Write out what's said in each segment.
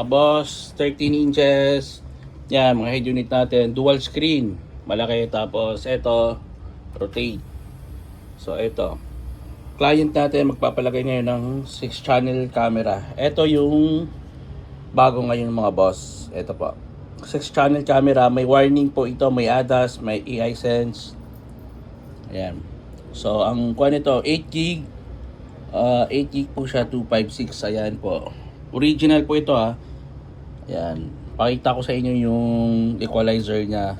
Boss, 13 inches. Yan, mga head unit natin. Dual screen. Malaki. Tapos, ito, rotate. So, ito. Client natin magpapalagay ngayon ng 6 channel camera. Ito yung bago ngayon mga boss. Ito po. 6 channel camera. May warning po ito. May ADAS. May AI sense. Ayan. So, ang kuha nito, 8 gig. 8 gig po siya, 256. Ayan po. Original po ito ha. Ayan. Pakita ko sa inyo yung equalizer niya.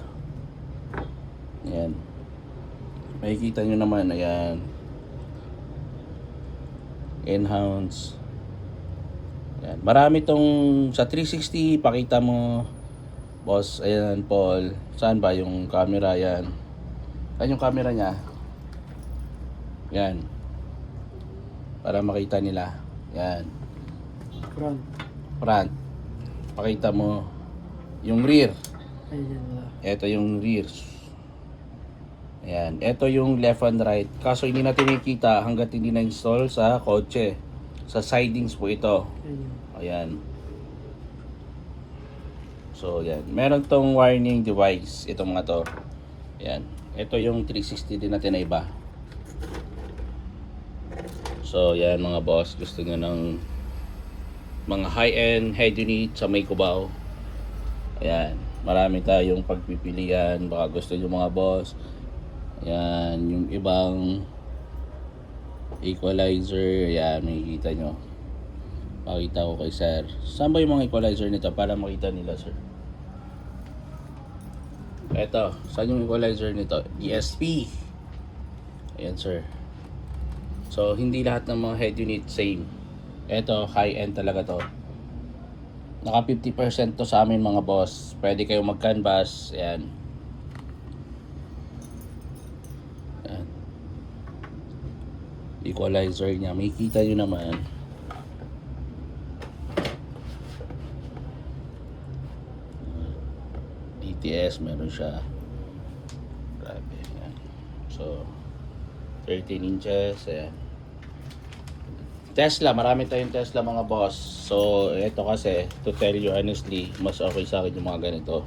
Ayan. Makikita nyo naman. Ayan. Enhance. Ayan. Marami tong sa 360. Pakita mo. Boss. Ayan Paul. Saan ba yung camera? Ayan. Saan yung camera niya? Ayan. Para makita nila. Ayan. Front. Pakita mo yung rear. Ito yung rear. Ayan. Ito yung left and right. Kaso hindi natin nakikita hanggat hindi na-install sa kotse. Sa sidings po ito. Ayan. So, ayan. Meron tong warning device. Ito mga to. Ayan. Ito yung 360 din natin na iba. So, ayan mga boss. Gusto nyo ng mga high-end head unit sa may Cubao. Ayan, marami tayong pagpipilian. Baka gusto nyo mga boss. Ayan, yung ibang equalizer. Ayan, makikita nyo. Pakita ko kay sir. Saan ba yung mga equalizer nito para makita nila sir? Eto, saan yung equalizer nito? ESP. Ayan sir. So, hindi lahat ng mga head unit same. Ito, high-end talaga to. Naka 50% to sa amin mga boss. Pwede kayo mag-canvas. Ayan. Ayan. Equalizer niya. May kita nyo naman. DTS meron siya. Grabe. Ayan. So, 13 inches. Ayan. Tesla, marami tayong Tesla mga boss. So, ito kasi, to tell you honestly, mas okay sa akin yung mga ganito.